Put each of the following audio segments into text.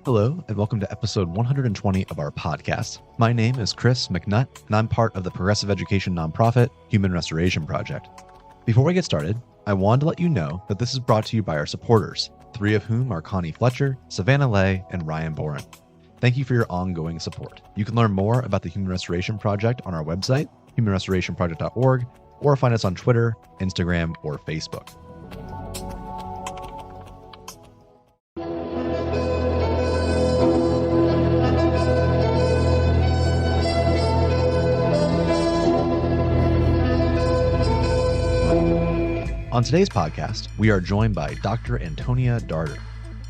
Hello, and welcome to episode 120 of our podcast. My name is Chris McNutt, and I'm part of the progressive education nonprofit Human Restoration Project. Before we get started, I wanted to let you know that this is brought to you by our supporters, three of whom are Connie Fletcher, Savannah Lay, and Ryan Boren. Thank you for your ongoing support. You can learn more about the Human Restoration Project on our website, humanrestorationproject.org, or find us on Twitter, Instagram, or Facebook. On today's podcast, we are joined by Dr. Antonia Darder.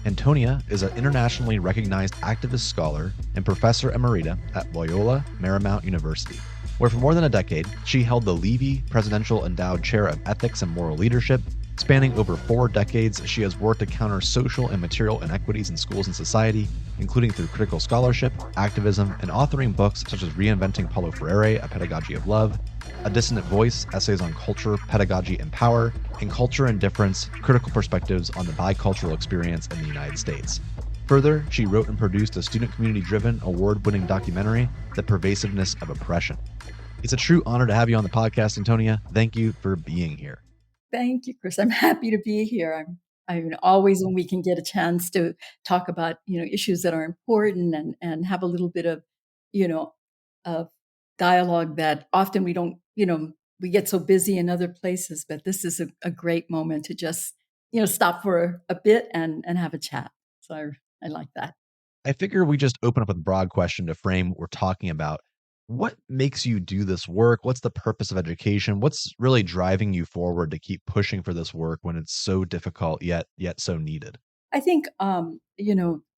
Antonia is an internationally recognized activist scholar and Professor Emerita at Loyola Marymount University, where for more than a decade, she held the Levey Presidential Endowed Chair of Ethics and Moral Leadership. Spanning over 4 decades, she has worked to counter social and material inequities in schools and society, including through critical scholarship, activism, and authoring books such as Reinventing Paulo Freire, A Pedagogy of Love, A Dissident Voice, Essays on Culture, Pedagogy, and Power, and Culture and Difference, Critical Perspectives on the Bicultural Experience in the United States. Further, she wrote and produced a student community-driven, award-winning documentary, The Pervasiveness of Oppression. It's a true honor to have you on the podcast, Antonia. Thank you for being here. Thank you, Chris. I'm happy to be here. I'm always, when we can get a chance to talk about, issues that are important and have a little bit of, of dialogue that often we don't, we get so busy in other places, but this is a great moment to just, stop for a bit and have a chat. So I like that. I figure we just open up with a broad question to frame what we're talking about. What makes you do this work? What's the purpose of education? What's really driving you forward to keep pushing for this work when it's so difficult yet so needed? I think, for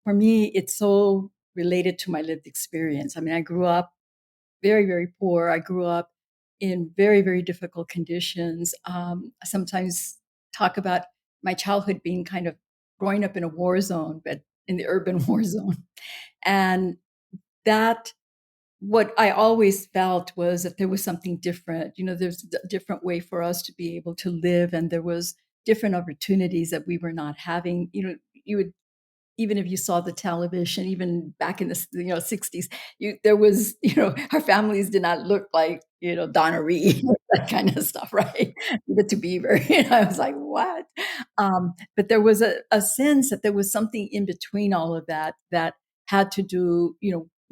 me, it's so related to my lived experience. I mean, I grew up very, very poor. I grew up in very, very difficult conditions. I sometimes talk about my childhood being kind of growing up in a war zone, but in the urban war zone. And that, what I always felt was that there was something different. There's a different way for us to be able to live, and there was different opportunities that we were not having. You would, even if you saw the television, even back in the 60s, there was, our families did not look like, Donna Reed, that kind of stuff, right? The to Beaver. I was like, what? But there was a sense that there was something in between all of that that had to do,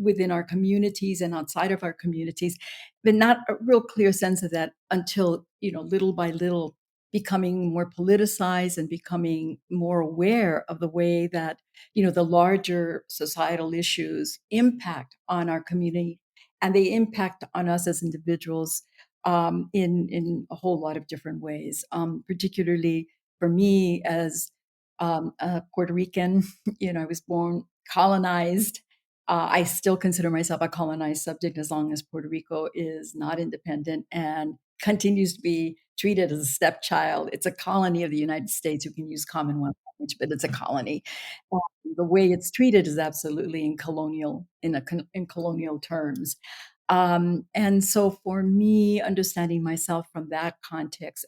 within our communities and outside of our communities, but not a real clear sense of that until, little by little, becoming more politicized and becoming more aware of the way that the larger societal issues impact on our community, and they impact on us as individuals in a whole lot of different ways. Particularly for me as a Puerto Rican, I was born colonized. I still consider myself a colonized subject as long as Puerto Rico is not independent and continues to be treated as a stepchild. It's a colony of the United States who can use Commonwealth language, but it's a colony. The way it's treated is absolutely in colonial terms. And so for me, understanding myself from that context,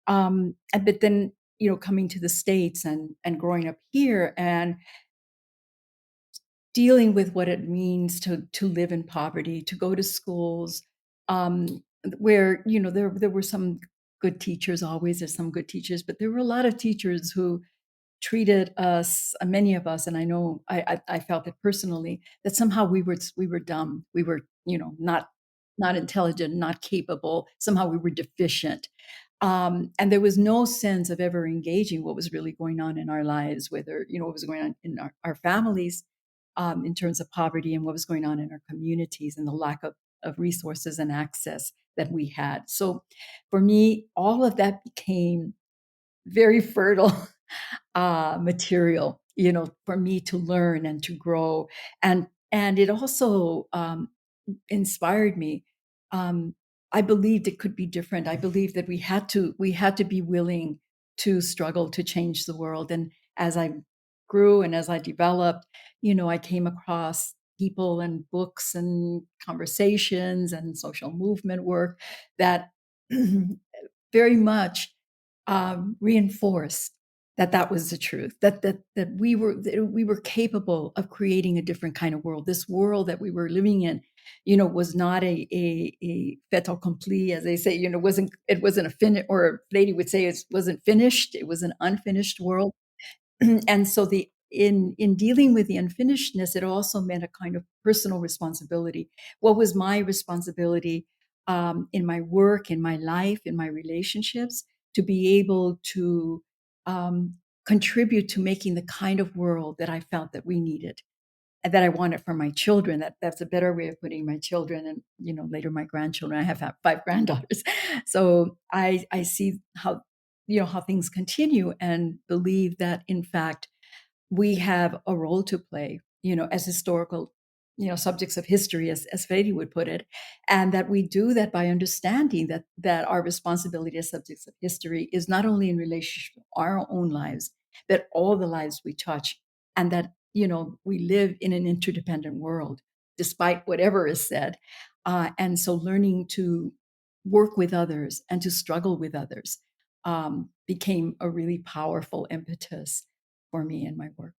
but then coming to the States and growing up here and dealing with what it means to live in poverty, to go to schools, where there were some good teachers. Always there's some good teachers, but there were a lot of teachers who treated us, many of us, and I know I felt it personally, that somehow we were dumb, we were not intelligent, not capable. Somehow we were deficient, and there was no sense of ever engaging what was really going on in our lives, whether what was going on in our families, in terms of poverty, and what was going on in our communities and the lack of resources and access that we had. So for me, all of that became very fertile material, for me to learn and to grow. And it also inspired me. I believed it could be different. I believed that we had to be willing to struggle to change the world. And as I grew and as I developed, I came across people and books and conversations and social movement work that very much reinforced that was the truth, that we were capable of creating a different kind of world. This world that we were living in, was not a fait accompli, as they say. It wasn't a finish, or lady would say it wasn't finished. It was an unfinished world. And so in dealing with the unfinishedness, it also meant a kind of personal responsibility. What was my responsibility in my work, in my life, in my relationships, to be able to um, contribute to making the kind of world that I felt that we needed and that I wanted for my children. That's a better way of putting my children, and later my grandchildren. I have had 5 granddaughters, so I see how things continue, and believe that in fact we have a role to play, as historical, subjects of history, as Freire would put it, and that we do that by understanding that our responsibility as subjects of history is not only in relationship to our own lives, but all the lives we touch, and that we live in an interdependent world, despite whatever is said, and so learning to work with others and to struggle with others became a really powerful impetus for me in my work.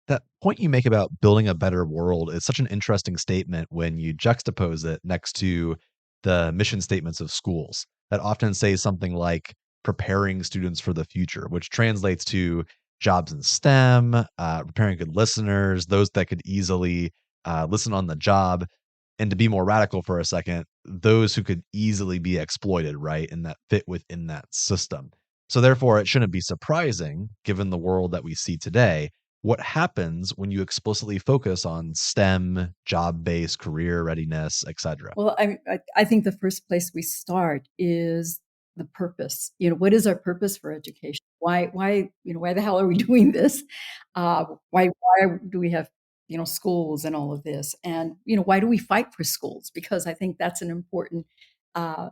That point you make about building a better world is such an interesting statement when you juxtapose it next to the mission statements of schools that often say something like preparing students for the future, which translates to jobs in STEM, preparing good listeners, those that could easily listen on the job. And to be more radical for a second, those who could easily be exploited, right? And that fit within that system. So therefore, it shouldn't be surprising, given the world that we see today, what happens when you explicitly focus on STEM, job-based career readiness, etc. Well, I think the first place we start is the purpose. What is our purpose for education? Why the hell are we doing this? Why do we have, schools and all of this? And, why do we fight for schools? Because I think that's an important uh,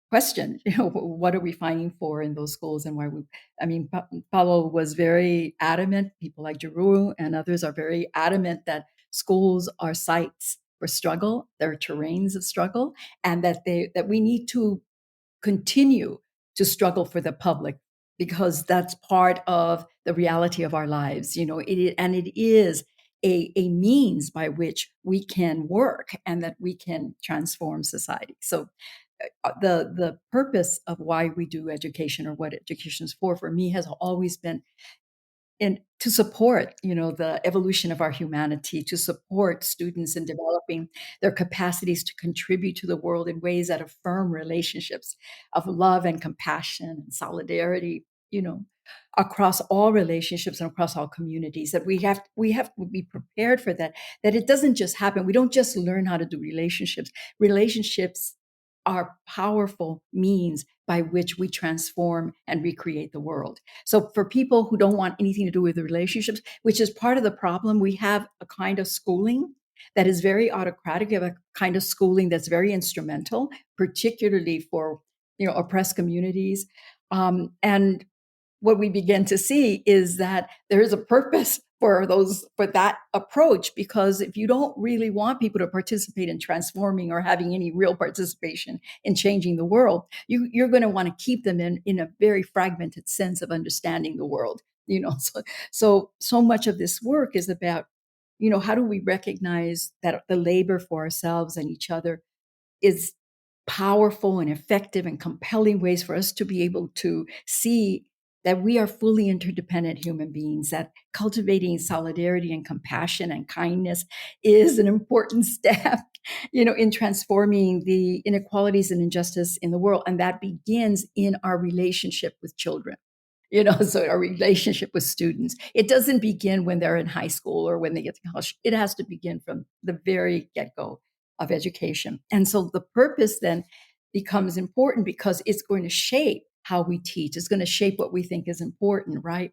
question. What are we fighting for in those schools, and why we? I mean, Paulo was very adamant. People like Giroux and others are very adamant that schools are sites for struggle. They're terrains of struggle, and that we need to continue to struggle for the public, because that's part of the reality of our lives. It is a means by which we can work and that we can transform society. So the purpose of why we do education, or what education is for me, has always been and to support the evolution of our humanity, to support students in developing their capacities to contribute to the world in ways that affirm relationships of love and compassion and solidarity, across all relationships and across all communities. That we have to be prepared for that it doesn't just happen. We don't just learn how to do relationships are powerful means by which we transform and recreate the world. So for people who don't want anything to do with the relationships, which is part of the problem, we have a kind of schooling that is very autocratic. We have a kind of schooling that's very instrumental, particularly for oppressed communities. And what we begin to see is that there is a purpose for that approach, because if you don't really want people to participate in transforming or having any real participation in changing the world, you're going to want to keep them in a very fragmented sense of understanding the world. So much of this work is about how do we recognize that the labor for ourselves and each other is powerful and effective and compelling ways for us to be able to see that we are fully interdependent human beings, that cultivating solidarity and compassion and kindness is an important step, in transforming the inequalities and injustice in the world. And that begins in our relationship with children. So our relationship with students. It doesn't begin when they're in high school or when they get to college. It has to begin from the very get-go of education. And so the purpose then becomes important, because it's going to shape how we teach. It's going to shape what we think is important, right?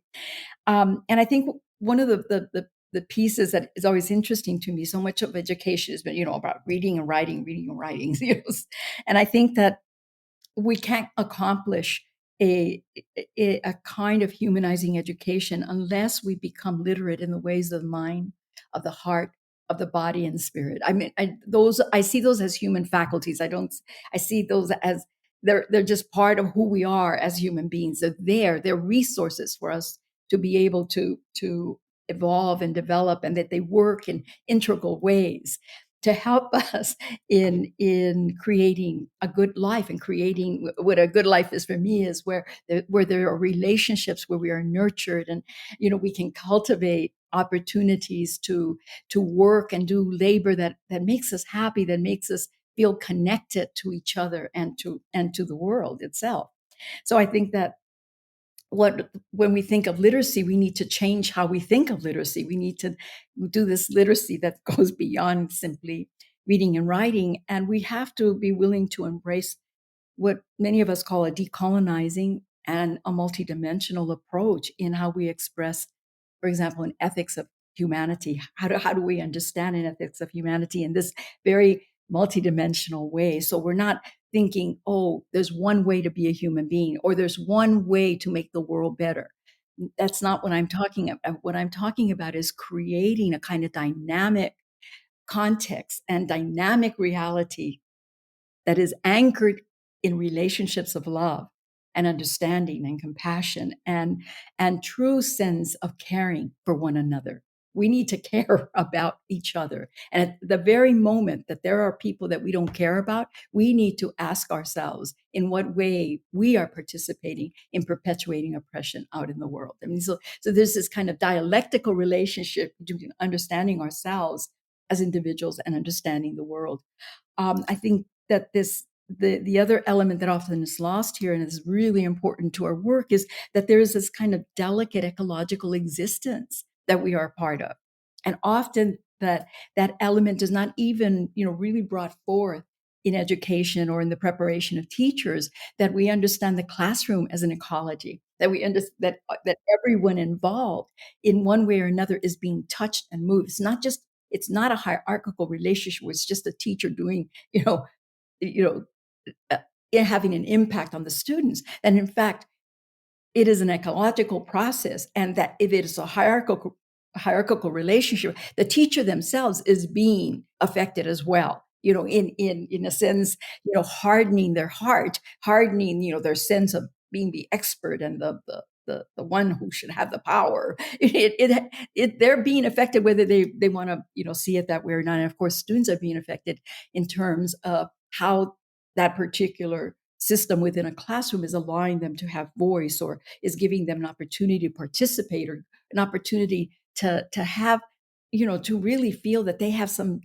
And I think one of the pieces that is always interesting to me, so much of education has been, about reading and writing, reading and writing. And I think that we can't accomplish a kind of humanizing education unless we become literate in the ways of the mind, of the heart, of the body and spirit. I mean, I see those as human faculties. I see those as they're just part of who we are as human beings. They're resources for us to be able to evolve and develop, and that they work in integral ways to help us in creating a good life, and creating what a good life is for me is where there are relationships where we are nurtured, and we can cultivate opportunities to work and do labor that makes us happy, that makes us feel connected to each other and to the world itself. So I think that when we think of literacy, we need to change how we think of literacy. We need to do this literacy that goes beyond simply reading and writing, and we have to be willing to embrace what many of us call a decolonizing and a multidimensional approach in how we express, for example, an ethics of humanity. How do we understand an ethics of humanity in this very multidimensional way? So we're not thinking, oh, there's one way to be a human being, or there's one way to make the world better. That's not what I'm talking about. What I'm talking about is creating a kind of dynamic context and dynamic reality that is anchored in relationships of love and understanding and compassion and true sense of caring for one another. We need to care about each other. And at the very moment that there are people that we don't care about, we need to ask ourselves in what way we are participating in perpetuating oppression out in the world. I mean, so there's this kind of dialectical relationship between understanding ourselves as individuals and understanding the world. I think that the other element that often is lost here and is really important to our work is that there is this kind of delicate ecological existence that we are a part of, and often that element is not even really brought forth in education or in the preparation of teachers. That we understand the classroom as an ecology, that we understand that everyone involved in one way or another is being touched and moved. It's not a hierarchical relationship where it's just a teacher doing, you know, having an impact on the students. And in fact, it is an ecological process, and that if it is a hierarchical relationship, the teacher themselves is being affected as well. In a sense, hardening their heart, hardening their sense of being the expert and the one who should have the power. They're being affected whether they want to see it that way or not. And of course, students are being affected in terms of how that particular system within a classroom is allowing them to have voice, or is giving them an opportunity to participate, or an opportunity to have, to really feel that they have some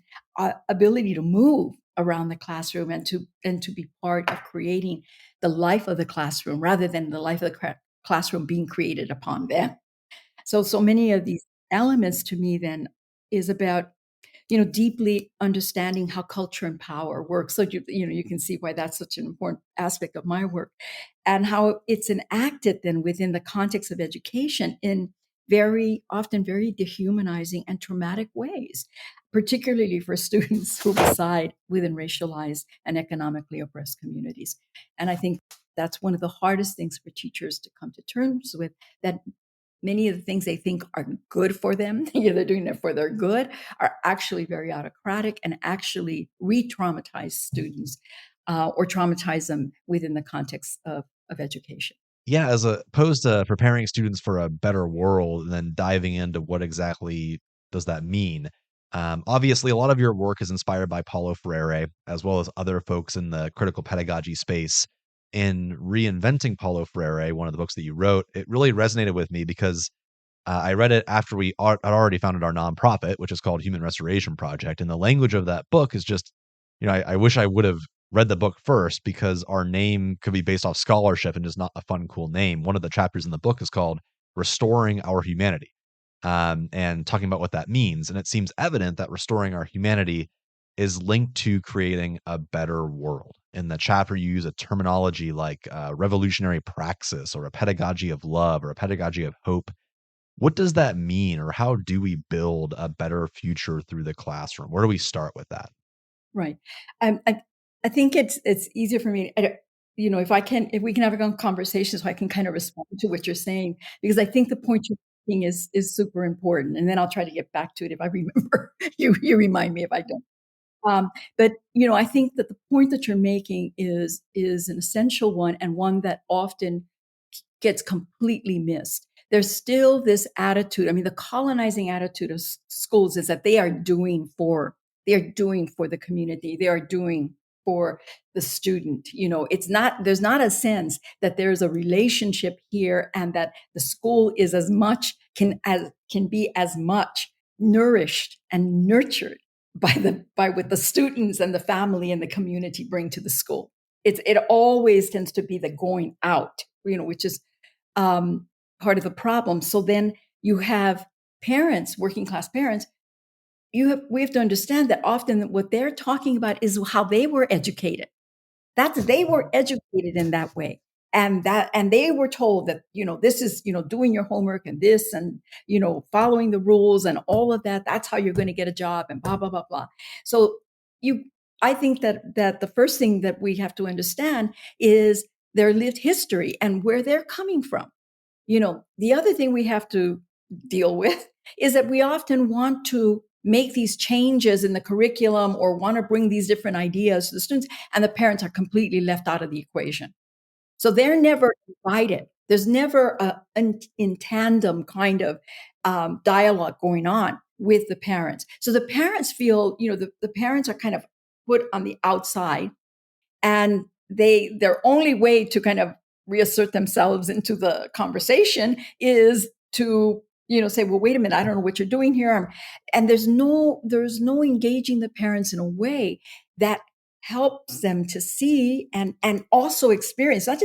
ability to move around the classroom, and to be part of creating the life of the classroom rather than the life of the classroom being created upon them. So many of these elements to me then is about deeply understanding how culture and power work. So you can see why that's such an important aspect of my work, and how it's enacted then within the context of education in very often very dehumanizing and traumatic ways, particularly for students who reside within racialized and economically oppressed communities. And I think that's one of the hardest things for teachers to come to terms with, that many of the things they think are good for them, they're doing it for their good, are actually very autocratic and actually re-traumatize students, or traumatize them within the context of education. Yeah, as opposed to preparing students for a better world and then diving into what exactly does that mean. Obviously, a lot of your work is inspired by Paulo Freire, as well as other folks in the critical pedagogy space. In Reinventing Paulo Freire, one of the books that you wrote, it really resonated with me because I read it after we had already founded our nonprofit, which is called Human Restoration Project. And the language of that book is just, I wish I would have read the book first, because our name could be based off scholarship and just not a fun, cool name. One of the chapters in the book is called Restoring Our Humanity, and talking about what that means. And it seems evident that restoring our humanity is linked to creating a better world. In the chapter, you use a terminology like revolutionary praxis, or a pedagogy of love, or a pedagogy of hope. What does that mean, or how do we build a better future through the classroom? Where do we start with that? Right. I think it's easier for me. If we can have a conversation, so I can kind of respond to what you're saying, because I think the point you're making is super important, and then I'll try to get back to it if I remember. You remind me if I don't. But I think that the point that you're making is an essential one, and one that often gets completely missed. There's still this attitude. I mean, the colonizing attitude of schools is that they are doing for the community. They are doing for the student. It's not, there's not a sense that there's a relationship here, and that the school is as much can be as much nourished and nurtured by what the students and the family and the community bring to the school. It always tends to be the going out, which is part of the problem. So then you have parents, working class parents. We have to understand that often what they're talking about is how they were educated. They were educated in that way. And they were told that, this is, doing your homework and this, and, following the rules and all of that. That's how you're going to get a job, and blah, blah, blah, blah. So I think that the first thing that we have to understand is their lived history and where they're coming from. The other thing we have to deal with is that we often want to make these changes in the curriculum, or want to bring these different ideas to the students, and the parents are completely left out of the equation. So they're never invited. There's never an in tandem kind of dialogue going on with the parents. So the parents feel, the parents are kind of put on the outside, and their only way to kind of reassert themselves into the conversation is to say, well, wait a minute, I don't know what you're doing here. And there's no engaging the parents in a way that helps them to see and also experience, not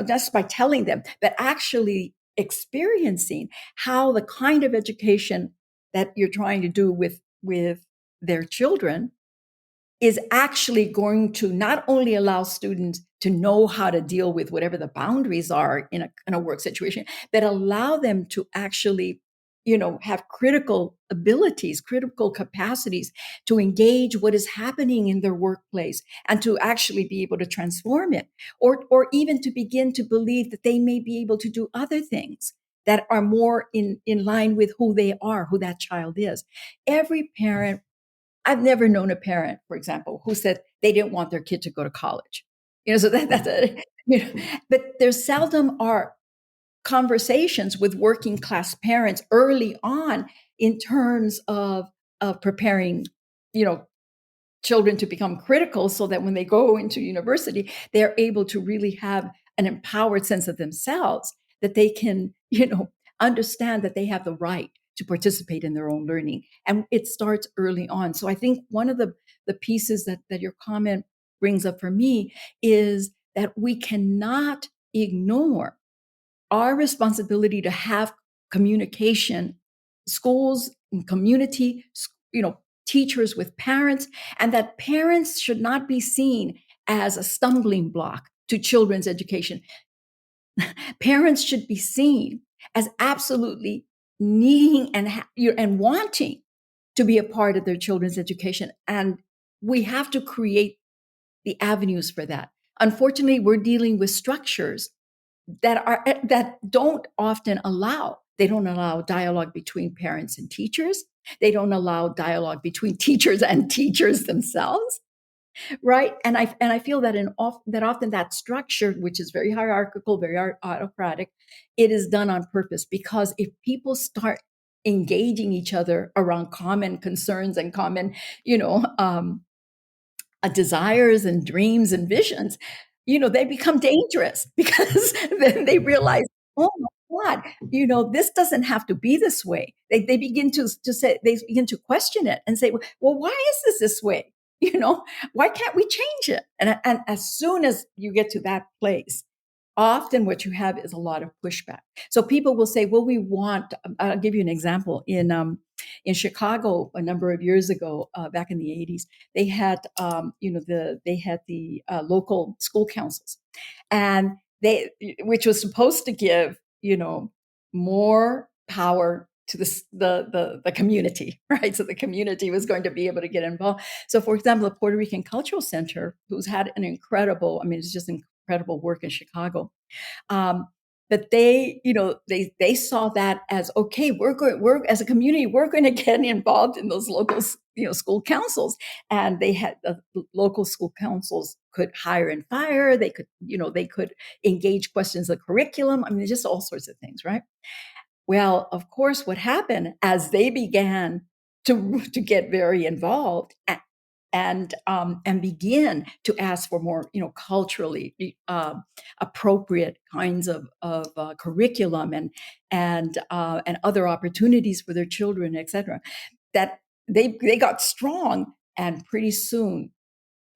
just by telling them, but actually experiencing how the kind of education that you're trying to do with their children is actually going to not only allow students to know how to deal with whatever the boundaries are in a work situation, but allow them to actually, have critical abilities, critical capacities to engage what is happening in their workplace, and to actually be able to transform it, or even to begin to believe that they may be able to do other things that are more in line with who they are, who that child is. Every parent, I've never known a parent, for example, who said they didn't want their kid to go to college. So that's a, but there seldom are conversations with working class parents early on in terms of preparing, children to become critical, so that when they go into university, they're able to really have an empowered sense of themselves, that they can, understand that they have the right to participate in their own learning. And it starts early on. So I think one of the pieces that your comment brings up for me is that we cannot ignore our responsibility to have communication, schools and community, teachers with parents, and that parents should not be seen as a stumbling block to children's education. Parents should be seen as absolutely needing and wanting to be a part of their children's education. And we have to create the avenues for that. Unfortunately, we're dealing with structures that don't often allow. They don't allow dialogue between parents and teachers. They don't allow dialogue between teachers and teachers themselves, right? And I feel that that often that structure, which is very hierarchical, very autocratic, it is done on purpose, because if people start engaging each other around common concerns and common, desires and dreams and visions, they become dangerous, because then they realize, oh my God, this doesn't have to be this way. They begin to say, they begin to question it and say, well, why is this way? Why can't we change it? And as soon as you get to that place, often what you have is a lot of pushback. So people will say, well, I'll give you an example. In Chicago, a number of years ago, back in the 80s, they had, the local school councils, and which was supposed to give, more power to the community, right? So the community was going to be able to get involved. So, for example, the Puerto Rican Cultural Center, who's had an incredible, it's just incredible work in Chicago. But they saw that as, okay, we're as a community, we're going to get involved in those local, school councils. And they had the local school councils could hire and fire. They could engage questions of curriculum. I mean, just all sorts of things, right? Well, of course, what happened as they began to get very involved and begin to ask for more, culturally appropriate kinds of curriculum and other opportunities for their children, etc. That they got strong, and pretty soon,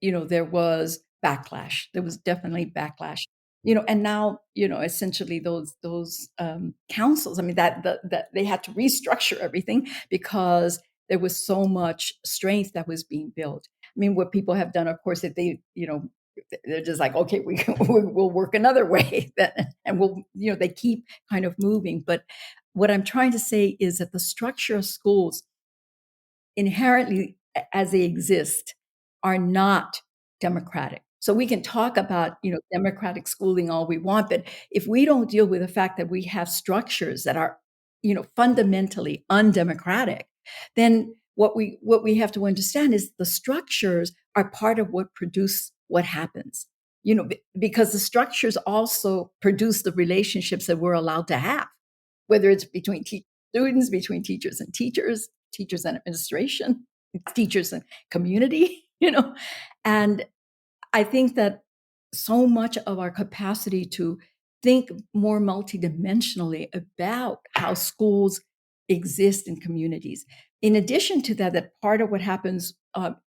there was backlash. There was definitely backlash. And now, essentially those councils. I mean, that they had to restructure everything because there was so much strength that was being built. I mean, what people have done, of course, if they're just like, okay, we'll work another way, and they keep kind of moving. But what I'm trying to say is that the structure of schools inherently, as they exist, are not democratic. So we can talk about, democratic schooling all we want, but if we don't deal with the fact that we have structures that are, fundamentally undemocratic, then what we have to understand is the structures are part of what produce what happens. Because the structures also produce the relationships that we're allowed to have, whether it's between students, between teachers and teachers, teachers and administration, teachers and community, And I think that so much of our capacity to think more multidimensionally about how schools exist in communities. In addition to that, that part of what happens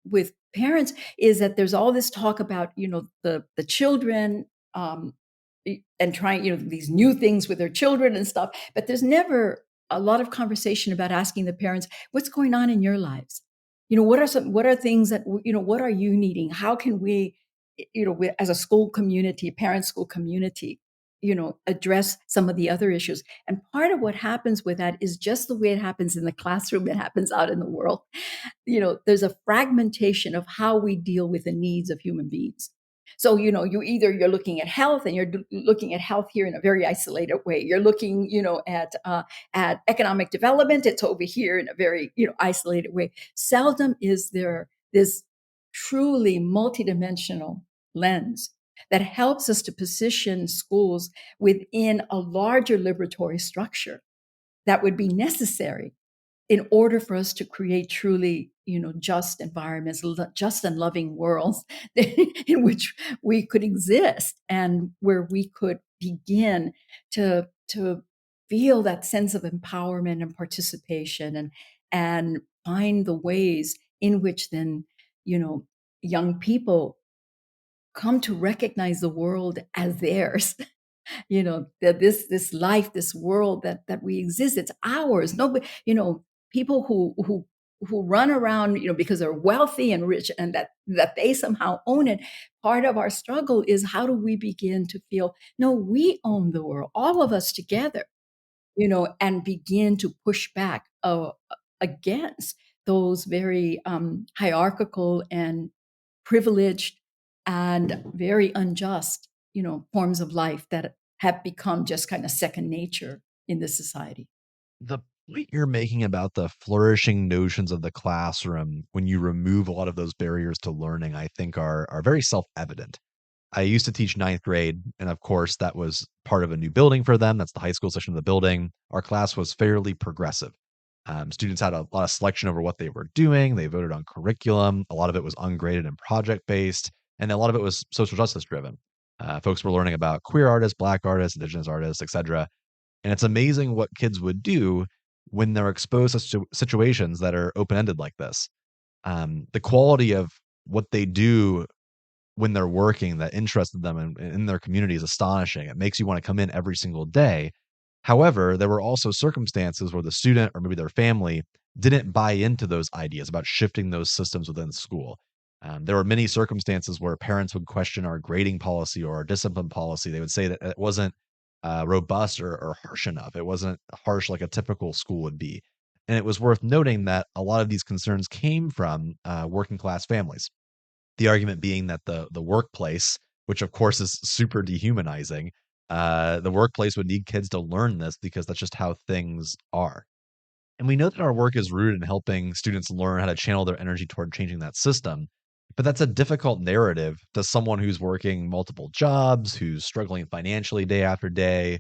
with parents is that there's all this talk about, the children, and trying, these new things with their children and stuff. But there's never a lot of conversation about asking the parents, what's going on in your lives? What are things that, what are you needing? How can we, as a school community, parent school community, address some of the other issues? And part of what happens with that is just the way it happens in the classroom, it happens out in the world. There's a fragmentation of how we deal with the needs of human beings. So, you're looking at health, and you're looking at health here in a very isolated way. You're looking, at economic development. It's over here in a very, isolated way. Seldom is there this truly multidimensional lens that helps us to position schools within a larger liberatory structure that would be necessary in order for us to create truly, just environments, just and loving worlds in which we could exist, and where we could begin to feel that sense of empowerment and participation, and find the ways in which then, young people come to recognize the world as theirs. That this life, this world that we exist, it's ours. Nobody, people who run around, because they're wealthy and rich, and that they somehow own it. Part of our struggle is, how do we begin to feel, no, we own the world, all of us together, and begin to push back against those very hierarchical and privileged and very unjust, forms of life that have become just kind of second nature in this society. The point you're making about the flourishing notions of the classroom when you remove a lot of those barriers to learning, I think are very self-evident. I used to teach ninth grade, and of course, that was part of a new building for them. That's the high school section of the building. Our class was fairly progressive. Students had a lot of selection over what they were doing. They voted on curriculum. A lot of it was ungraded and project based, and a lot of it was social justice driven. Folks were learning about queer artists, Black artists, Indigenous artists, etc. And it's amazing what kids would do when they're exposed to situations that are open ended like this. The quality of what they do when they're working that interested them in their community is astonishing. It makes you want to come in every single day. However, there were also circumstances where the student or maybe their family didn't buy into those ideas about shifting those systems within school. There were many circumstances where parents would question our grading policy or our discipline policy. They would say that it wasn't robust or harsh enough. It wasn't harsh like a typical school would be. And it was worth noting that a lot of these concerns came from working class families. The argument being that the workplace, which of course is super dehumanizing, The workplace would need kids to learn this because that's just how things are. And we know that our work is rooted in helping students learn how to channel their energy toward changing that system. But that's a difficult narrative to someone who's working multiple jobs, who's struggling financially day after day,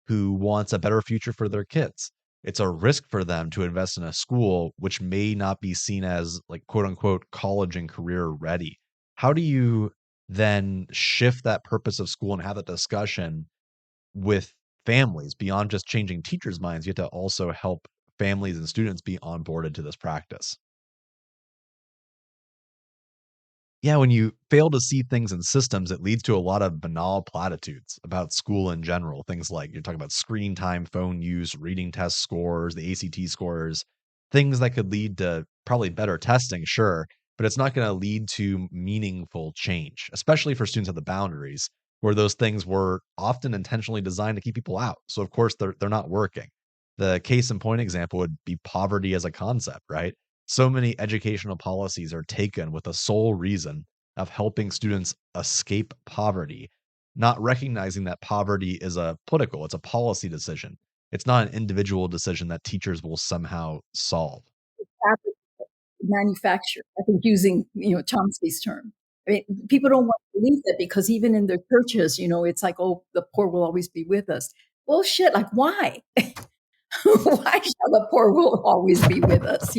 who wants a better future for their kids. It's a risk for them to invest in a school which may not be seen as, like, quote unquote, college and career ready. How do you then shift that purpose of school and have that discussion with families beyond just changing teachers' minds? You have to also help families and students be onboarded to this practice. Yeah, when you fail to see things in systems, it leads to a lot of banal platitudes about school in general. Things like you're talking about screen time, phone use, reading test scores, the ACT scores, things that could lead to probably better testing, sure, but it's not going to lead to meaningful change, especially for students at the boundaries where those things were often intentionally designed to keep people out. So of course they're not working. The case in point example would be poverty as a concept, right? So many educational policies are taken with the sole reason of helping students escape poverty, not recognizing that poverty is a political, it's a policy decision. It's not an individual decision that teachers will somehow solve. Fabric manufactured, I think, using, Chomsky's term. I mean, people don't want to believe that because even in their churches, it's like, oh, the poor will always be with us. Bullshit. Like, why? Why shall the poor will always be with us?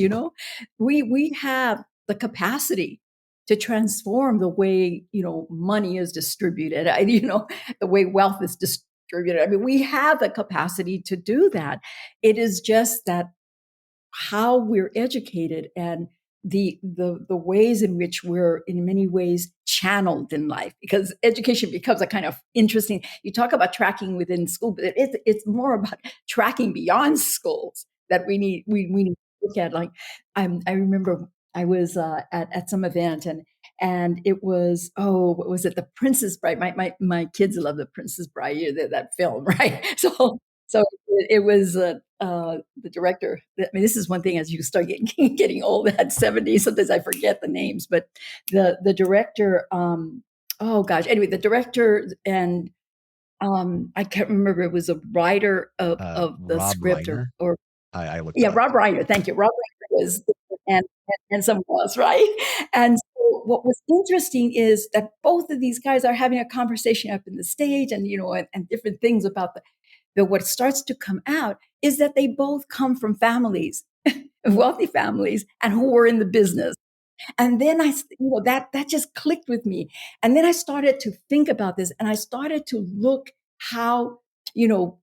We have the capacity to transform the way money is distributed. The way wealth is distributed. I mean, we have the capacity to do that. It is just that how we're educated and the ways in which we're in many ways channeled in life, because education becomes a kind of interesting, you talk about tracking within school, but it's more about tracking beyond schools that we need to look at. Like, I remember I was at some event, and it was, oh, what was it, The Princess Bride. My kids love The Princess Bride, that film, right? So it was the director. I mean, this is one thing as you start getting old at 70. Sometimes I forget the names, but the director. Oh gosh. Anyway, the director and I can't remember. It was a writer of the Rob script, Reiner, or I looked it yeah, up. Rob Reiner. Thank you. Rob Reiner was, and someone else, right? And so what was interesting is that both of these guys are having a conversation up in the stage, and and different things about but what starts to come out is that they both come from families, wealthy families, and who were in the business. And then that just clicked with me. And then I started to think about this, and I started to look how,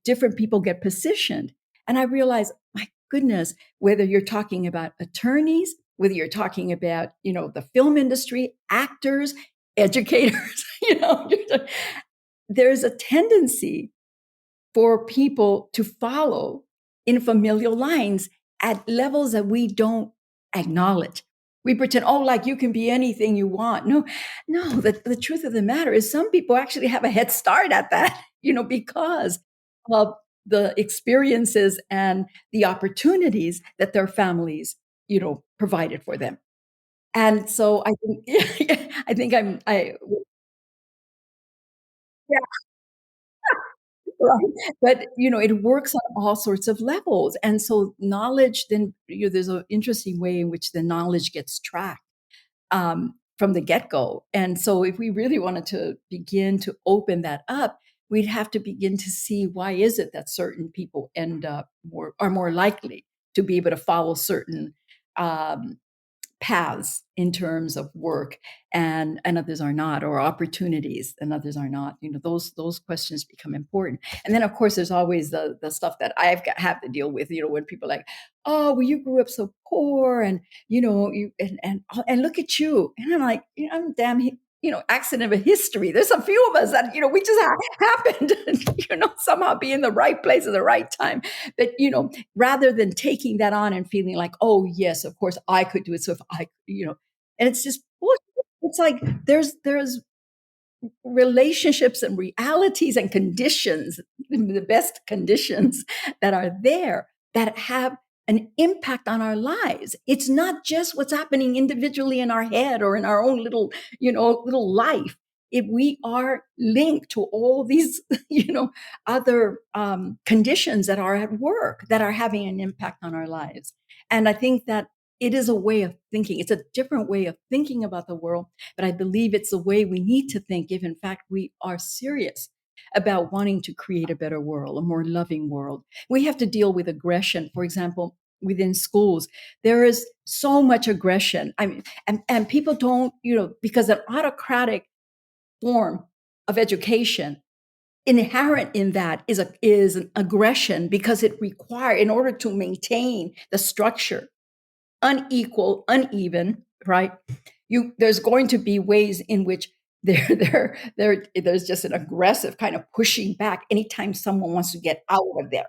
different people get positioned. And I realized, my goodness, whether you're talking about attorneys, whether you're talking about, the film industry, actors, educators, there's a tendency for people to follow in familial lines at levels that we don't acknowledge. We pretend, oh, like you can be anything you want. No, no, the truth of the matter is some people actually have a head start at that, because of the experiences and the opportunities that their families, provided for them. And so I think, I think yeah, right. But, it works on all sorts of levels. And so knowledge then, there's an interesting way in which the knowledge gets tracked from the get-go. And so if we really wanted to begin to open that up, we'd have to begin to see why is it that certain people end up are more likely to be able to follow certain um, paths in terms of work, and others are not, or opportunities and others are not. Those questions become important. And then of course there's always the stuff that have to deal with, when people are like, oh, well, you grew up so poor, and you and look at you. And I'm like, I'm damn accident of history. There's a few of us that we just happened to somehow be in the right place at the right time. But rather than taking that on and feeling like, oh yes, of course I could do it. So if I, and it's just bullshit. It's like there's relationships and realities and conditions, the best conditions that are there that have an impact on our lives. It's not just what's happening individually in our head or in our own little life. we are linked to all these, other conditions that are at work that are having an impact on our lives. And I think that it is a way of thinking. It's a different way of thinking about the world, but I believe it's the way we need to think if, in fact, we are serious about wanting to create a better world, a more loving world. We have to deal with aggression. For example, within schools, there is so much aggression. I mean, and people don't, because an autocratic form of education, inherent in that is an aggression, because it requires, in order to maintain the structure, unequal, uneven, right? There's going to be ways in which there's just an aggressive kind of pushing back anytime someone wants to get out of there.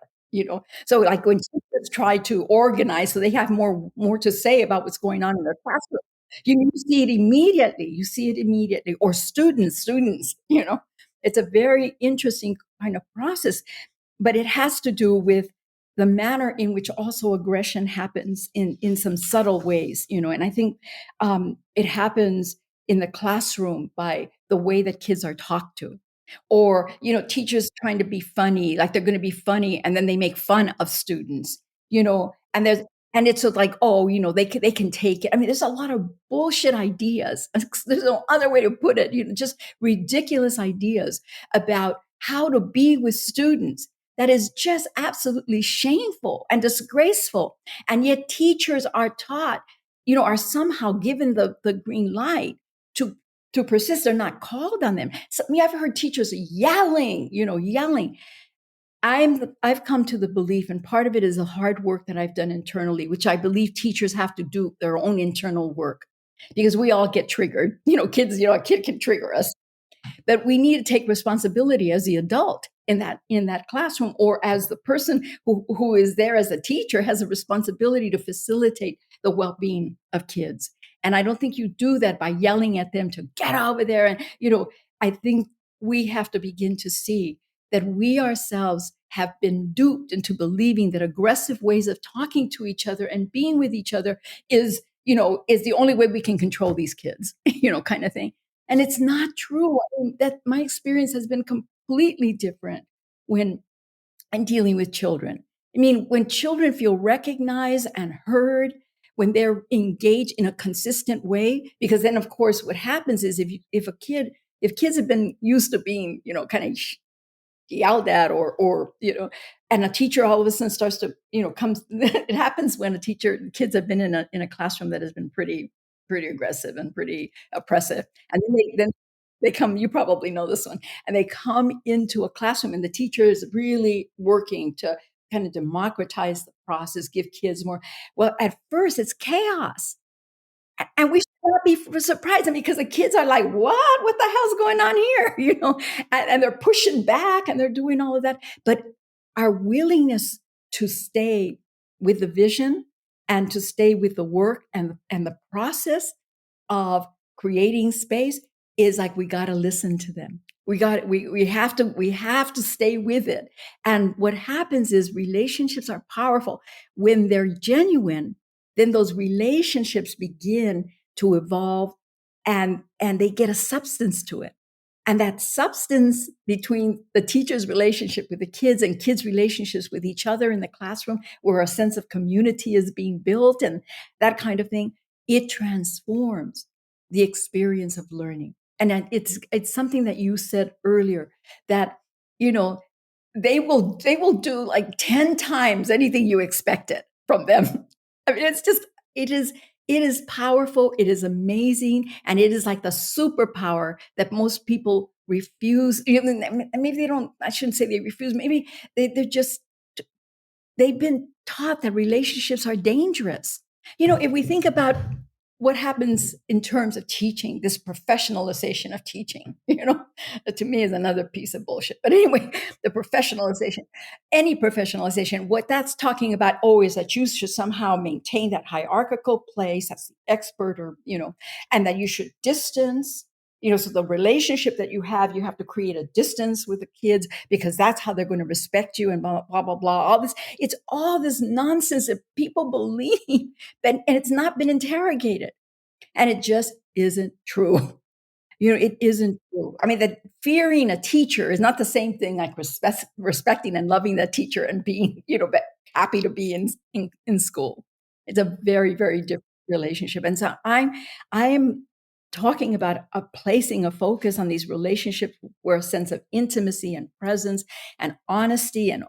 So like when teachers try to organize so they have more to say about what's going on in their classroom, you see it immediately. You see it immediately. Or students, it's a very interesting kind of process, but it has to do with the manner in which also aggression happens in some subtle ways, and I think it happens in the classroom by the way that kids are talked to, or teachers trying to be funny, like they're going to be funny, and then they make fun of students, and it's like, oh, they can take it. I mean, there's a lot of bullshit ideas. There's no other way to put it. Just ridiculous ideas about how to be with students that is just absolutely shameful and disgraceful. And yet teachers are taught, are somehow given the green light to persist. They're not called on them. So, I've heard teachers yelling. I've come to the belief, and part of it is the hard work that I've done internally, which I believe teachers have to do their own internal work, because we all get triggered. Kids, a kid can trigger us. That we need to take responsibility as the adult in that classroom, or as the person who is there as a teacher has a responsibility to facilitate the well-being of kids. And I don't think you do that by yelling at them to get over there. And, I think we have to begin to see that we ourselves have been duped into believing that aggressive ways of talking to each other and being with each other is the only way we can control these kids, kind of thing. And it's not true. I mean, that my experience has been completely different when I'm dealing with children. I mean, when children feel recognized and heard, when they're engaged in a consistent way, because then, of course, what happens is if kids have been used to being, kind of yelled at, or and a teacher all of a sudden starts to comes it happens when kids have been in a classroom that has been pretty aggressive and pretty oppressive, and then they come, you probably know this one, and they come into a classroom and the teacher is really working to kind of democratize the process, give kids more. Well, at first it's chaos. And we should not be surprised, because the kids are like, what the hell's going on here? And they're pushing back and they're doing all of that. But our willingness to stay with the vision and to stay with the work and the process of creating space is like, we got to listen to them. We have to stay with it. And what happens is relationships are powerful when they're genuine. Then those relationships begin to evolve, and they get a substance to it. And that substance between the teacher's relationship with the kids and kids' relationships with each other in the classroom, where a sense of community is being built and that kind of thing, it transforms the experience of learning. And it's something that you said earlier, that, they will do like 10 times anything you expected from them. I mean, it is powerful, it is amazing, and it is like the superpower that most people refuse. Maybe they don't, I shouldn't say they refuse, maybe they've been taught that relationships are dangerous. If we think about what happens in terms of teaching, this professionalization of teaching, to me is another piece of bullshit. But anyway, the professionalization, any professionalization, what that's talking about always, that you should somehow maintain that hierarchical place as the expert, or, and that you should distance, so the relationship that you have to create a distance with the kids, because that's how they're going to respect you, and blah, blah, blah, blah. It's all this nonsense that people believe, and it's not been interrogated. And it just isn't true. It isn't true. I mean, that fearing a teacher is not the same thing like respecting and loving that teacher and being, happy to be in school. It's a very, very different relationship. And so I'm talking about placing a focus on these relationships where a sense of intimacy and presence and honesty and,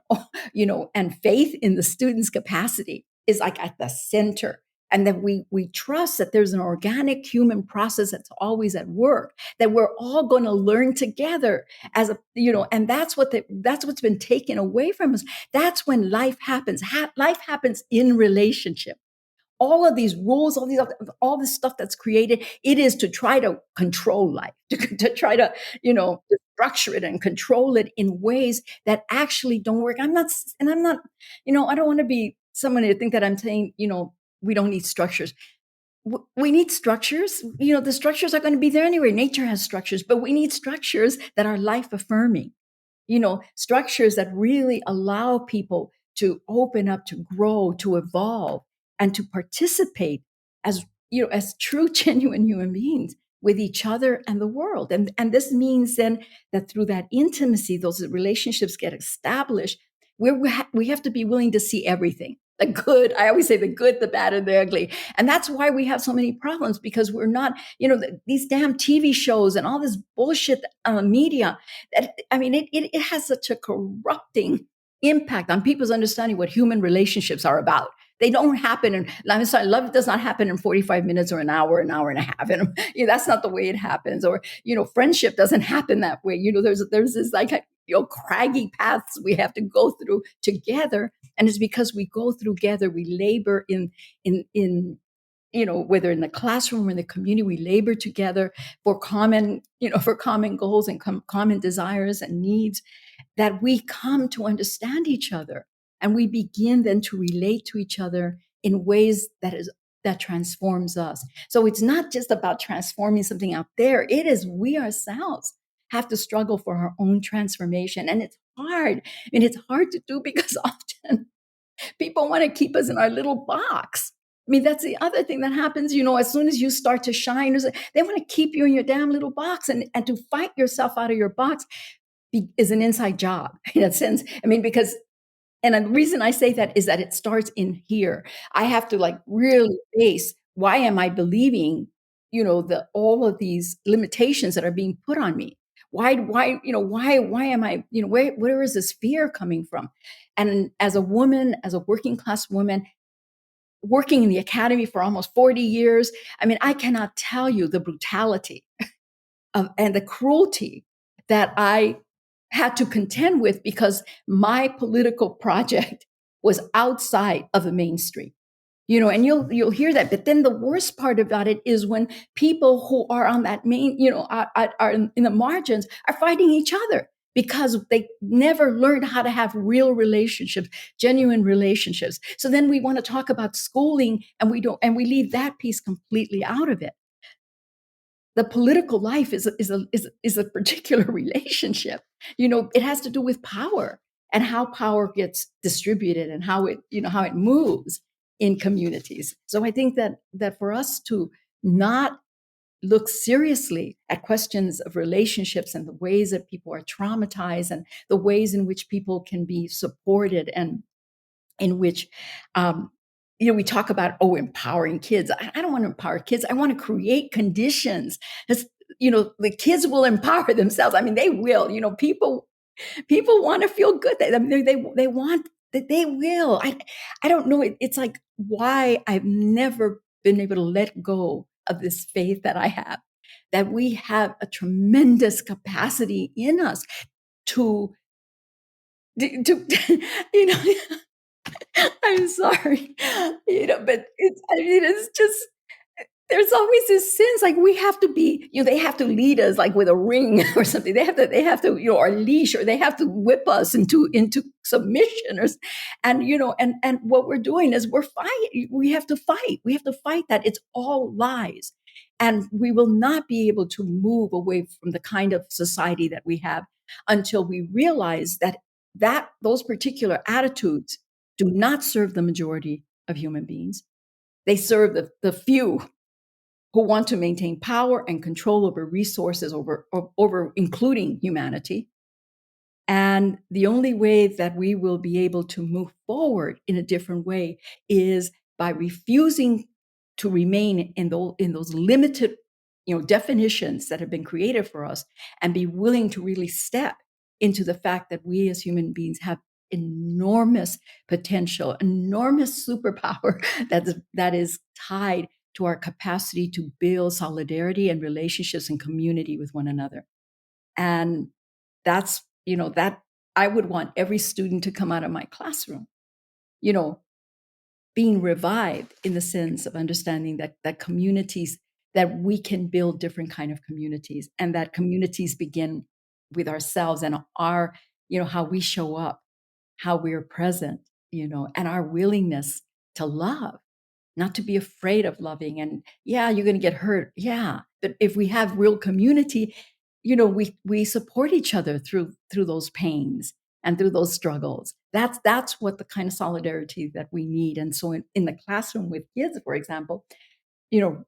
and faith in the student's capacity is like at the center. And that we trust that there's an organic human process that's always at work, that we're all going to learn together and that's what's been taken away from us. That's when life happens. Life happens in relationship. All of these rules, all this stuff that's created, it is to try to control life, to try to, to structure it and control it in ways that actually don't work. I'm not, I don't want to be someone to think that I'm saying, we don't need structures. We need structures. The structures are going to be there anyway. Nature has structures, but we need structures that are life affirming, structures that really allow people to open up, to grow, to evolve, and to participate as, as true, genuine human beings with each other and the world. And this means then that through that intimacy, those relationships get established, where we have to be willing to see everything. The good, I always say the good, the bad, and the ugly. And that's why we have so many problems, because we're not, these damn TV shows and all this bullshit media. It has such a corrupting impact on people's understanding what human relationships are about. They don't happen, and I'm sorry, love does not happen in 45 minutes or an hour and a half. And that's not the way it happens. Or, friendship doesn't happen that way. There's this like, craggy paths we have to go through together. And it's because we go through together, we labor in whether in the classroom or in the community, we labor together for common goals and common desires and needs, that we come to understand each other. And we begin then to relate to each other in ways that transforms us. So it's not just about transforming something out there. It is we ourselves have to struggle for our own transformation. And it's hard. It's hard to do because often people want to keep us in our little box. That's the other thing that happens, as soon as you start to shine, they want to keep you in your damn little box, and to fight yourself out of your box is an inside job in a sense. Because, and the reason I say that is that it starts in here. I have to really face, why am I believing, all of these limitations that are being put on me? Why am I, where is this fear coming from? And as a woman, as a working class woman, working in the academy for almost 40 years, I cannot tell you the brutality and the cruelty that I had to contend with, because my political project was outside of the mainstream. And you'll hear that. But then the worst part about it is when people who are on that main, are in the margins, are fighting each other because they never learned how to have real relationships, genuine relationships. So then we want to talk about schooling, and we leave that piece completely out of it. The political life is a particular relationship. It has to do with power and how power gets distributed and how it moves in communities. So I think that for us to not look seriously at questions of relationships and the ways that people are traumatized and the ways in which people can be supported, and in which we talk about empowering kids. I don't want to empower kids. I want to create conditions. The kids will empower themselves. They will. People want to feel good. They want that. They will. I don't know. It's like why I've never been able to let go of this faith that I have, that we have a tremendous capacity in us to I'm sorry, but it's just, there's always this sense like we have to be, they have to lead us like with a ring or something. They have to, or leash, or they have to whip us into submission, and what we're doing is we're fighting. We have to fight. We have to fight that. It's all lies. And we will not be able to move away from the kind of society that we have until we realize that those particular attitudes do not serve the majority of human beings. They serve the few. who want to maintain power and control over resources, over including humanity. And the only way that we will be able to move forward in a different way is by refusing to remain in those limited, definitions that have been created for us, and be willing to really step into the fact that we as human beings have enormous potential, enormous superpower that is tied to our capacity to build solidarity and relationships and community with one another. And that's, that I would want every student to come out of my classroom, you know, being revived in the sense of understanding that communities, that we can build different kind of communities, and that communities begin with ourselves and our, how we show up, how we're present, and our willingness to love, not to be afraid of loving. And yeah, you're going to get hurt. Yeah. But if we have real community, we support each other through those pains and through those struggles. That's what the kind of solidarity that we need. And so in the classroom with kids, for example, you know,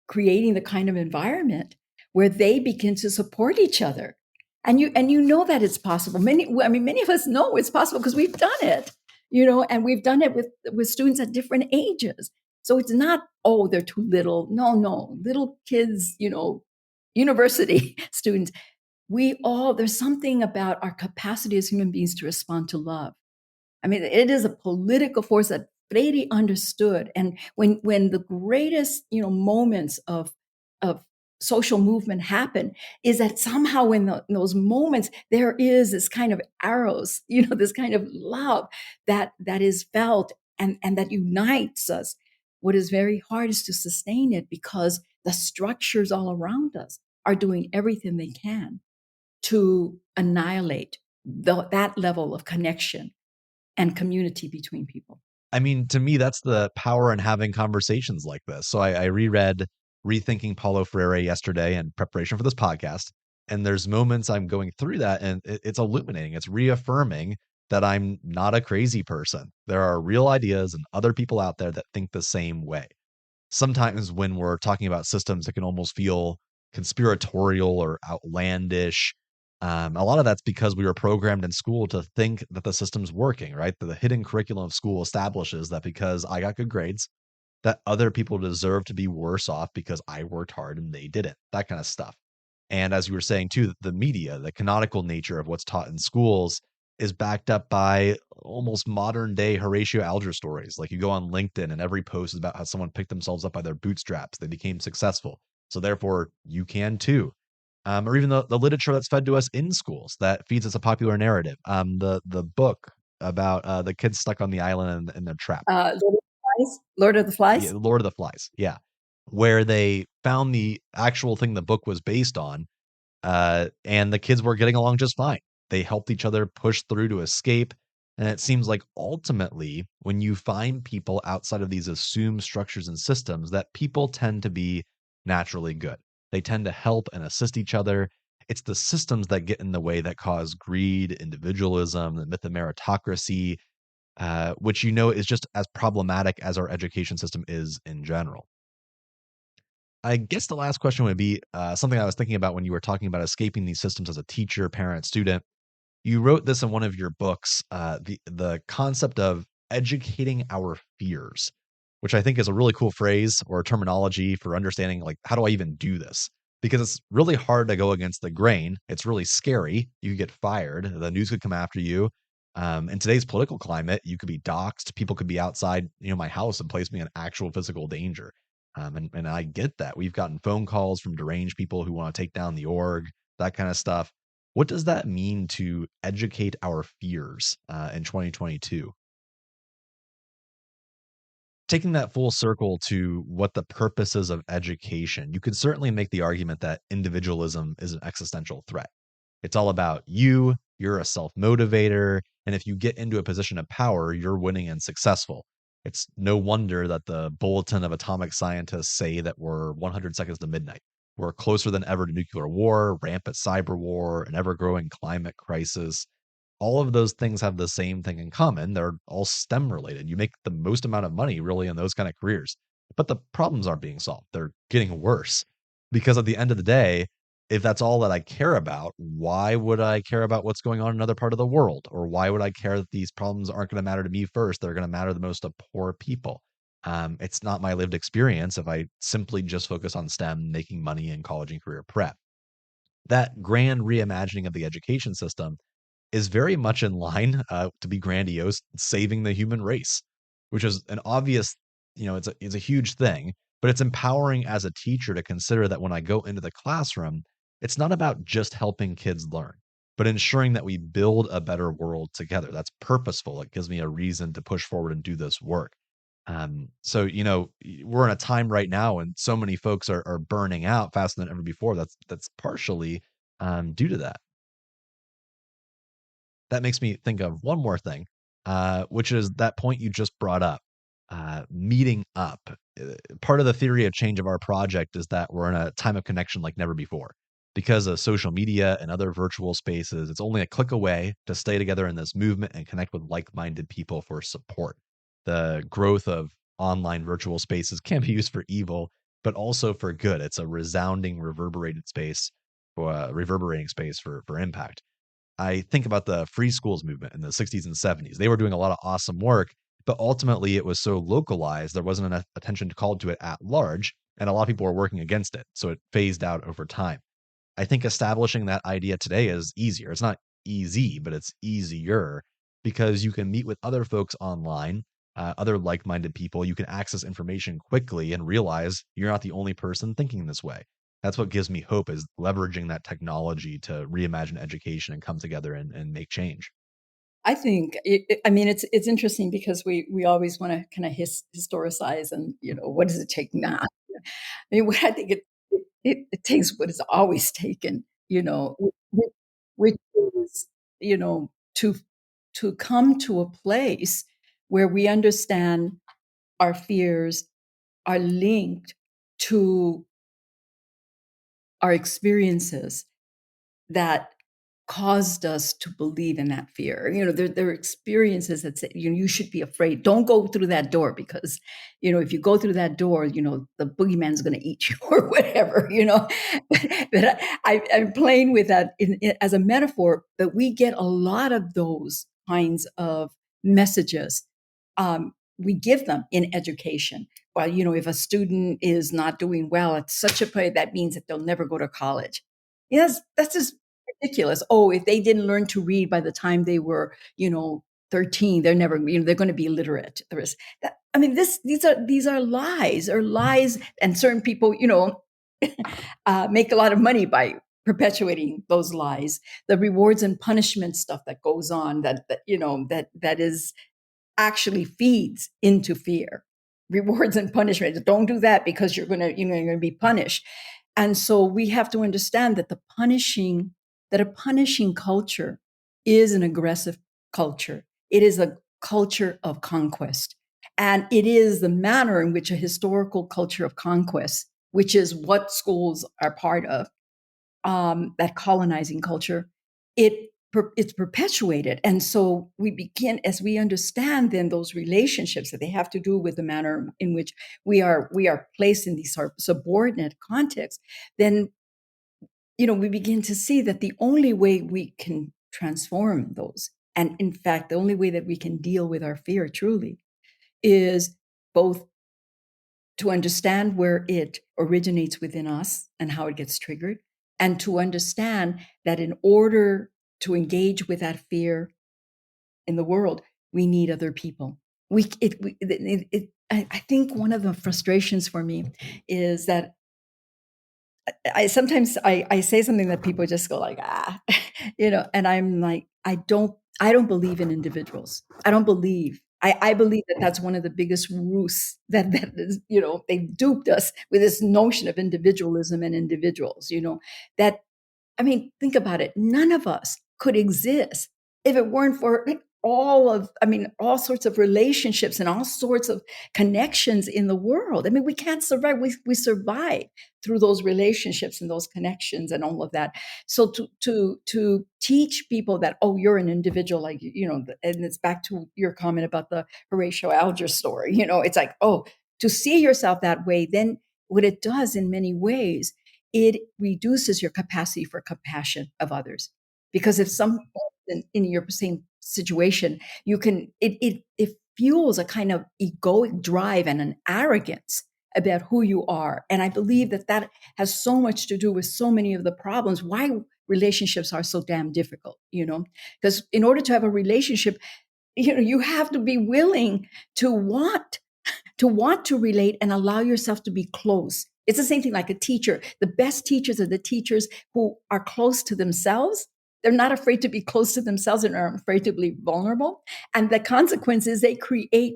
creating the kind of environment where they begin to support each other. And you know that it's possible. Many of us know it's possible because we've done it, and we've done it with students at different ages. So it's not, oh, they're too little. No, little kids, university students. There's something about our capacity as human beings to respond to love. I mean, it is a political force that Freire understood. And when the greatest, moments of social movement happen, is that somehow in those moments there is this kind of arrows, this kind of love that is felt and that unites us. What is very hard is to sustain it, because the structures all around us are doing everything they can to annihilate that level of connection and community between people. I mean, to me, that's the power in having conversations like this. So I reread Rethinking Paulo Freire yesterday in preparation for this podcast. And there's moments I'm going through that, and it's illuminating. It's reaffirming that I'm not a crazy person. There are real ideas and other people out there that think the same way. Sometimes when we're talking about systems, it can almost feel conspiratorial or outlandish. A lot of that's because we were programmed in school to think that the system's working, right? The hidden curriculum of school establishes that because I got good grades, that other people deserve to be worse off because I worked hard and they didn't. That kind of stuff. And as you were saying too, the media, the canonical nature of what's taught in schools is backed up by almost modern day Horatio Alger stories. Like you go on LinkedIn and every post is about how someone picked themselves up by their bootstraps. They became successful. So therefore you can too. Or even the literature that's fed to us in schools that feeds us a popular narrative. The book about the kids stuck on the island and they're trapped. Lord of the Yeah, Flies. Lord of the Flies. Yeah. Where they found the actual thing the book was based on, and the kids were getting along just fine. They helped each other push through to escape. And it seems like ultimately, when you find people outside of these assumed structures and systems, that people tend to be naturally good. They tend to help and assist each other. It's the systems that get in the way that cause greed, individualism, the myth of meritocracy, which is just as problematic as our education system is in general. I guess the last question would be something I was thinking about when you were talking about escaping these systems as a teacher, parent, student. You wrote this in one of your books, the concept of educating our fears, which I think is a really cool phrase or terminology for understanding, like, how do I even do this? Because it's really hard to go against the grain. It's really scary. You could get fired. The news could come after you. In today's political climate, you could be doxxed. People could be outside, my house and place me in actual physical danger. And I get that. We've gotten phone calls from deranged people who want to take down the org, that kind of stuff. What does that mean to educate our fears in 2022? Taking that full circle to what the purpose is of education, you could certainly make the argument that individualism is an existential threat. It's all about you, you're a self motivator, and if you get into a position of power, you're winning and successful. It's no wonder that the Bulletin of Atomic Scientists say that we're 100 seconds to midnight. We're closer than ever to nuclear war, rampant cyber war, an ever growing climate crisis. All of those things have the same thing in common. They're all STEM related. You make the most amount of money really in those kind of careers. but the problems aren't being solved. They're getting worse. Because at the end of the day, if that's all that I care about, why would I care about what's going on in another part of the world? Or why would I care that these problems aren't going to matter to me first? They're going to matter the most to poor people. It's not my lived experience if I simply just focus on STEM, making money in college and career prep. That grand reimagining of the education system is very much in line, to be grandiose, saving the human race, which is an obvious, it's a huge thing, but it's empowering as a teacher to consider that when I go into the classroom, it's not about just helping kids learn, but ensuring that we build a better world together. That's purposeful. It gives me a reason to push forward and do this work. So we're in a time right now, and so many folks are burning out faster than ever before. That's partially due to that. That makes me think of one more thing, which is that point you just brought up, meeting up. Part of the theory of change of our project is that we're in a time of connection like never before. Because of social media and other virtual spaces, it's only a click away to stay together in this movement and connect with like minded people for support. The growth of online virtual spaces can be used for evil, but also for good. It's a resounding, reverberating space for impact. I think about the free schools movement in the 60s and 70s. They were doing a lot of awesome work, but ultimately it was so localized, there wasn't enough attention called to it at large, and a lot of people were working against it. So it phased out over time. I think establishing that idea today is easier. It's not easy, but it's easier because you can meet with other folks online, other like minded people. You can access information quickly and realize you're not the only person thinking this way. That's what gives me hope, is leveraging that technology to reimagine education and come together and make change. I think I mean it's interesting because we always want to kind of historicize and what does it take now? I mean, what I think it takes what is always taken, which is you know to to come to a place where we understand our fears are linked to our experiences that caused us to believe in that fear. There are experiences that say, you should be afraid. Don't go through that door because, if you go through that door, the boogeyman's going to eat you or whatever. But I'm playing with that as a metaphor, but we get a lot of those kinds of messages. We give them in education. Well, if a student is not doing well at such a point, that means that they'll never go to college. Yes, that's just ridiculous. Oh, if they didn't learn to read by the time they were, 13, they're never, they're going to be illiterate. I mean, these are lies or lies, and certain people, make a lot of money by perpetuating those lies. The rewards and punishment stuff that goes on that is actually feeds into fear. Rewards and punishment. Don't do that because you're going to be punished. And so we have to understand that a punishing culture is an aggressive culture. It is a culture of conquest. And it is the manner in which a historical culture of conquest, which is what schools are part of, that colonizing culture, it's perpetuated. And so we begin, as we understand then those relationships that they have to do with the manner in which we are placed in these subordinate contexts, then we begin to see that the only way we can transform those, and in fact the only way that we can deal with our fear truly, is both to understand where it originates within us and how it gets triggered, and to understand that in order to engage with that fear in the world, we need other people. I think one of the frustrations for me is that I sometimes I say something that people just go like, and I'm like, I don't believe in individuals. I believe that that's one of the biggest ruse that is, they duped us with this notion of individualism and individuals, that, I mean, think about it. None of us could exist if it weren't for like all sorts of relationships and all sorts of connections in the world. I mean, we can't survive. We survive through those relationships and those connections and all of that. So to teach people that, oh, you're an individual, like, and it's back to your comment about the Horatio Alger story. It's like, oh, to see yourself that way, then what it does in many ways, it reduces your capacity for compassion of others. Because if someone in your same situation, it fuels a kind of egoic drive and an arrogance about who you are. And I believe that has so much to do with so many of the problems, why relationships are so damn difficult, because in order to have a relationship, you have to be willing to want to relate and allow yourself to be close. It's the same thing like a teacher. The best teachers are the teachers who are close to themselves. They're not afraid to be close to themselves and are afraid to be vulnerable. And the consequence is they create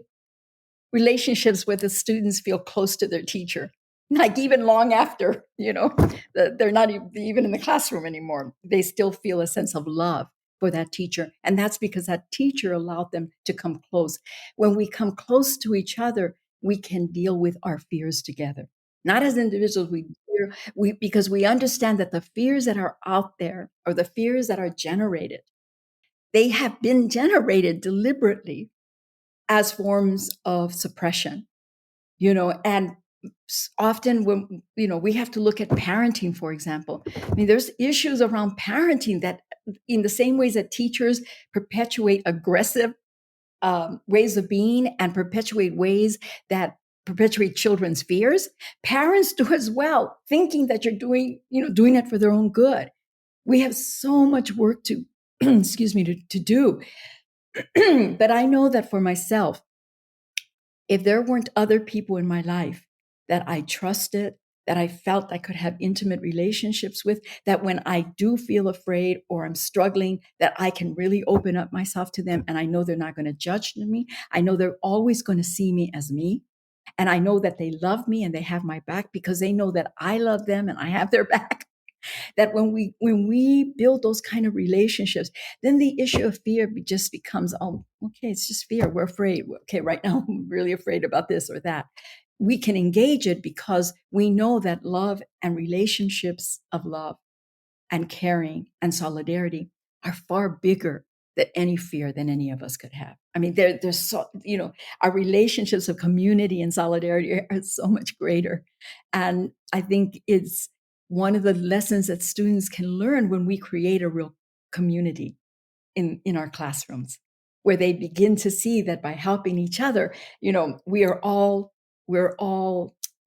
relationships where the students feel close to their teacher, like even long after, they're not even in the classroom anymore. They still feel a sense of love for that teacher. And that's because that teacher allowed them to come close. When we come close to each other, we can deal with our fears together. Not as individuals, because we understand that the fears that are out there, or the fears that are generated, they have been generated deliberately as forms of suppression, and often when, we have to look at parenting, for example. I mean, there's issues around parenting that in the same ways that teachers perpetuate aggressive ways of being and perpetuate ways that perpetuate children's fears, parents do as well, thinking that you're doing it for their own good. We have so much work to, to do. But I know that for myself, if there weren't other people in my life that I trusted, that I felt I could have intimate relationships with, that when I do feel afraid or I'm struggling, that I can really open up myself to them, and I know they're not going to judge me. I know they're always going to see me as me. And I know that they love me and they have my back because they know that I love them and I have their back. That when we build those kind of relationships, then the issue of fear just becomes, oh, okay, it's just fear. We're afraid. Okay, right now I'm really afraid about this or that. We can engage it because we know that love and relationships of love and caring and solidarity are far bigger than any fear than any of us could have. I mean, there's so, our relationships of community and solidarity are so much greater. And I think it's one of the lessons that students can learn when we create a real community in our classrooms, where they begin to see that by helping each other, we're all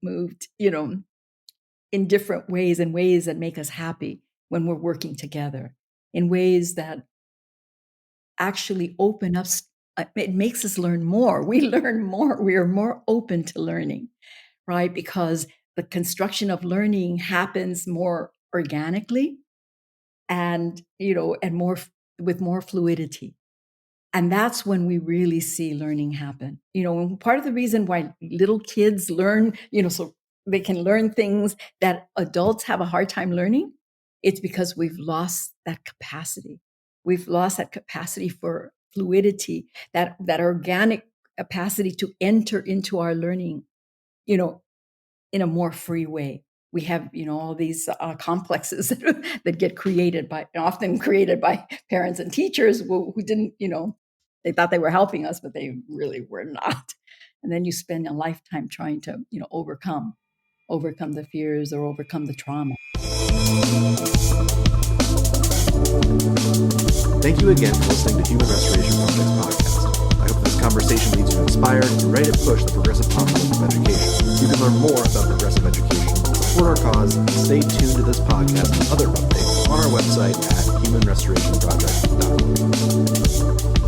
moved, in different ways, in ways that make us happy when we're working together, in ways that actually open up. It makes us learn more. We learn more. We are more open to learning, right? Because the construction of learning happens more organically and, and more with more fluidity. And that's when we really see learning happen. And part of the reason why little kids learn, so they can learn things that adults have a hard time learning, it's because we've lost that capacity. We've lost that capacity for fluidity, that organic capacity to enter into our learning, in a more free way. We have, all these complexes that get often created by parents and teachers who didn't, they thought they were helping us, but they really were not. And then you spend a lifetime trying to, overcome the fears or overcome the trauma. Thank you again for listening to Human Restoration Project's podcast. I hope this conversation leaves you inspired and ready to push the progressive envelope of education. You can learn more about progressive education, support our cause, and stay tuned to this podcast and other updates on our website at humanrestorationproject.org.